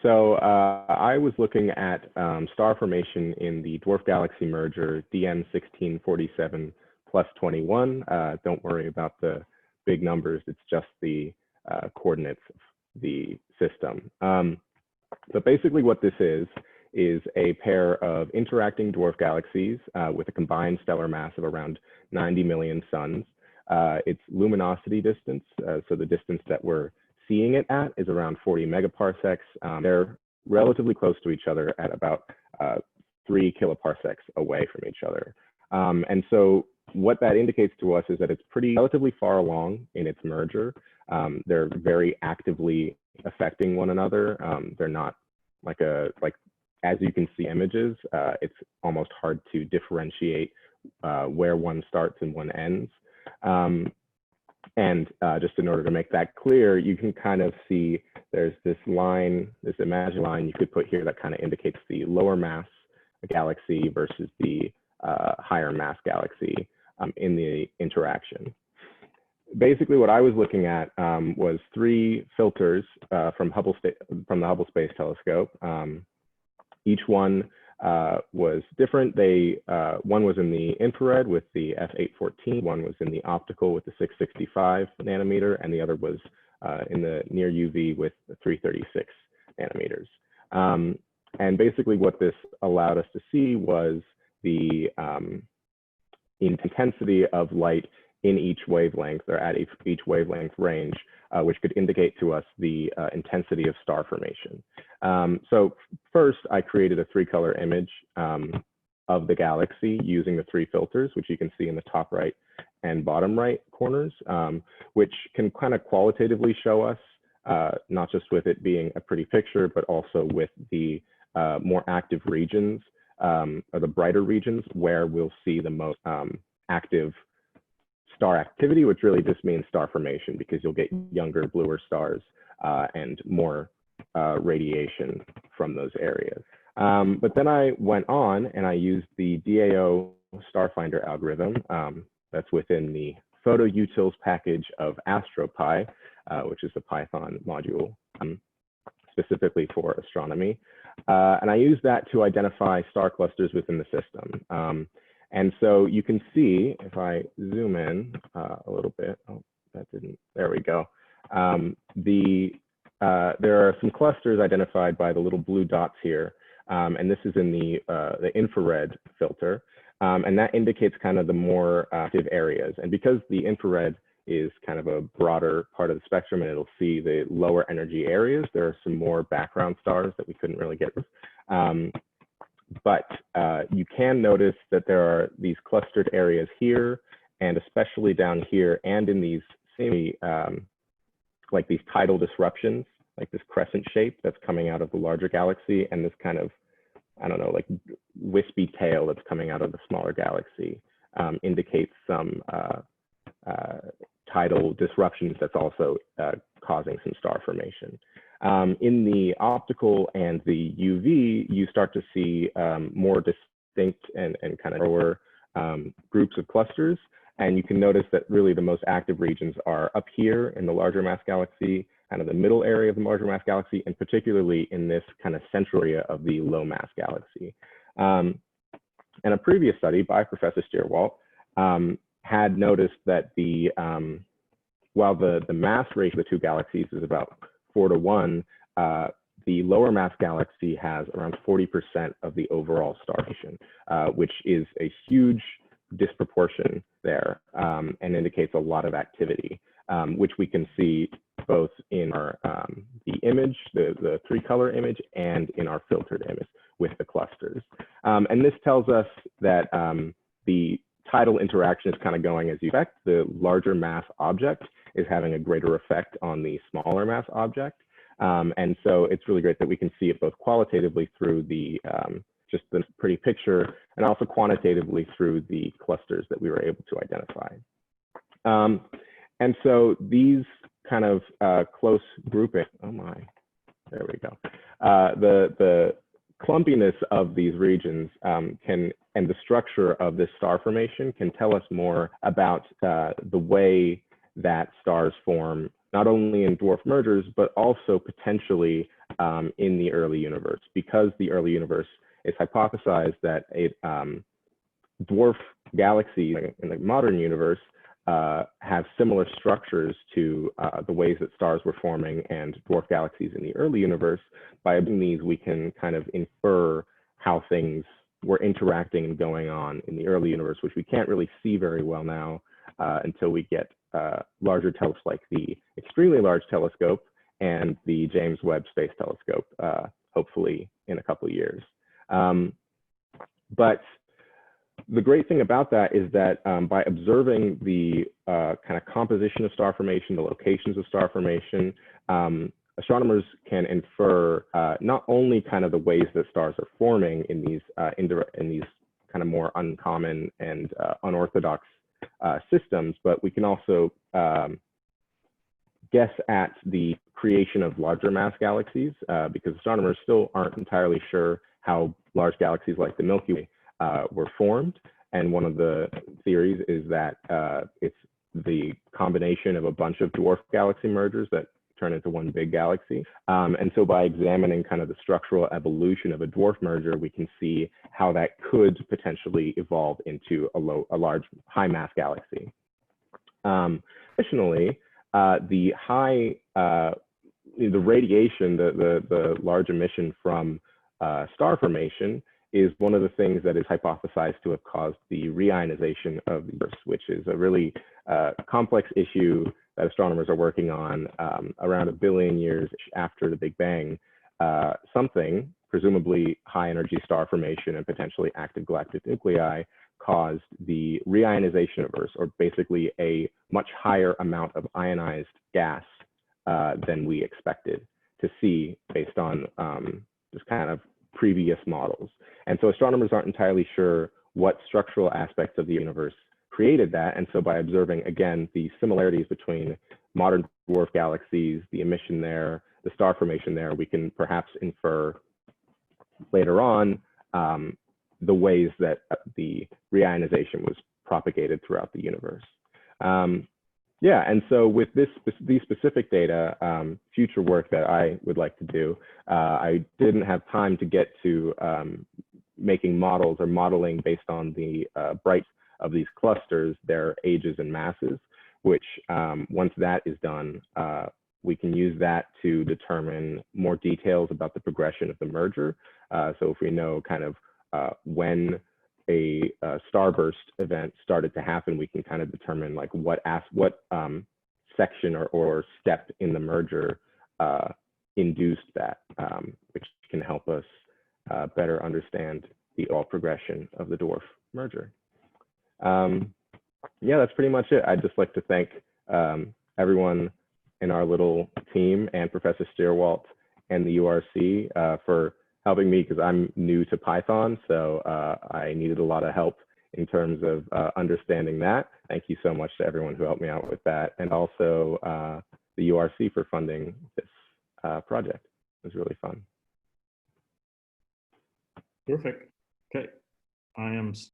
I was looking at star formation in the dwarf galaxy merger DN1647 plus 21. Don't worry about the big numbers. It's just the coordinates of the system. But basically what this is a pair of interacting dwarf galaxies with a combined stellar mass of around 90 million suns. Its luminosity distance, so the distance that we're seeing it at, is around 40 megaparsecs. They're relatively close to each other at about 3 kiloparsecs away from each other. And so what that indicates to us is that it's relatively far along in its merger. They're very actively affecting one another. They're not like as you can see images, it's almost hard to differentiate where one starts and one ends. Just in order to make that clear, you can kind of see there's this line, this imaginary line you could put here that kind of indicates the lower mass galaxy versus the higher mass galaxy in the interaction. Basically, what I was looking at was 3 filters from the Hubble Space Telescope. Each one was different. One was in the infrared with the F814, one was in the optical with the 665 nanometer, and the other was in the near UV with the 336 nanometers. And basically what this allowed us to see was the intensity of light in each wavelength, or at each wavelength range, which could indicate to us the intensity of star formation. So first, I created a 3-color image of the galaxy using the 3 filters, which you can see in the top right and bottom right corners, which can kind of qualitatively show us, not just with it being a pretty picture, but also with the more active regions, or the brighter regions, where we'll see the most active star activity, which really just means star formation, because you'll get younger, bluer stars and more radiation from those areas. But then I went on and I used the DAO Starfinder algorithm that's within the PhotoUtils package of AstroPy, which is a Python module specifically for astronomy. And I used that to identify star clusters within the system. And so you can see, if I zoom in a little bit, oh, that didn't, there we go. There are some clusters identified by the little blue dots here. And this is in the infrared filter. And that indicates kind of the more active areas. And because the infrared is kind of a broader part of the spectrum and it'll see the lower energy areas, there are some more background stars that we couldn't really get. But you can notice that there are these clustered areas here, and especially down here, and in these like these tidal disruptions, like this crescent shape that's coming out of the larger galaxy, and this kind of, I don't know, like wispy tail that's coming out of the smaller galaxy, indicates some tidal disruptions that's also causing some star formation. In the optical and the UV, you start to see more distinct and kind of lower groups of clusters. And you can notice that really the most active regions are up here in the larger mass galaxy, kind of the middle area of the larger mass galaxy, and particularly in this kind of central area of the low mass galaxy. And a previous study by Professor Stierwalt had noticed that while the mass ratio of the 2 galaxies is about 4:1, the lower mass galaxy has around 40% of the overall star formation, which is a huge disproportion there, and indicates a lot of activity, which we can see both in our the image, the 3-color image, and in our filtered image with the clusters. And this tells us that the tidal interaction is kind of going as you expect. The larger mass object is having a greater effect on the smaller mass object. And so it's really great that we can see it both qualitatively through the just the pretty picture, and also quantitatively through the clusters that we were able to identify. And so these kind of close grouping, oh my, there we go. The clumpiness of these regions and the structure of this star formation can tell us more about the way that stars form, not only in dwarf mergers, but also potentially in the early universe, because the early universe is hypothesized that dwarf galaxies in the modern universe have similar structures to the ways that stars were forming and dwarf galaxies in the early universe. By observing these, we can kind of infer how things were interacting and going on in the early universe, which we can't really see very well now until we get larger telescopes like the Extremely Large Telescope and the James Webb Space Telescope, hopefully in a couple of years. But the great thing about that is that by observing the kind of composition of star formation, the locations of star formation, astronomers can infer not only kind of the ways that stars are forming in these kind of more uncommon and unorthodox systems, but we can also guess at the creation of larger mass galaxies because astronomers still aren't entirely sure how large galaxies like the Milky Way were formed. And one of the theories is that it's the combination of a bunch of dwarf galaxy mergers that turn into one big galaxy. And so by examining kind of the structural evolution of a dwarf merger, we can see how that could potentially evolve into a large high mass galaxy. Additionally, the radiation, the large emission from star formation is one of the things that is hypothesized to have caused the reionization of the universe, which is a really complex issue that astronomers are working on. Around 1 billion years after the Big Bang, something, presumably high energy star formation and potentially active galactic nuclei, caused the reionization of Earth, or basically a much higher amount of ionized gas than we expected to see based on just kind of previous models. And so astronomers aren't entirely sure what structural aspects of the universe created that. And so by observing, again, the similarities between modern dwarf galaxies, the emission there, the star formation there, we can perhaps infer later on the ways that the reionization was propagated throughout the universe. Yeah, and so with these specific data, future work that I would like to do, I didn't have time to get to making models or modeling based on the bright of these clusters, their ages and masses, which once that is done, we can use that to determine more details about the progression of the merger. So if we know kind of when a starburst event started to happen, we can kind of determine like what section or step in the merger induced that, which can help us better understand the overall progression of the dwarf merger. Yeah, that's pretty much it. I'd just like to thank everyone in our little team and Professor Stierwalt and the URC for helping me, because I'm new to Python, so I needed a lot of help in terms of understanding that. Thank you so much to everyone who helped me out with that, and also the URC for funding this project. It was really fun. Perfect. Okay, I am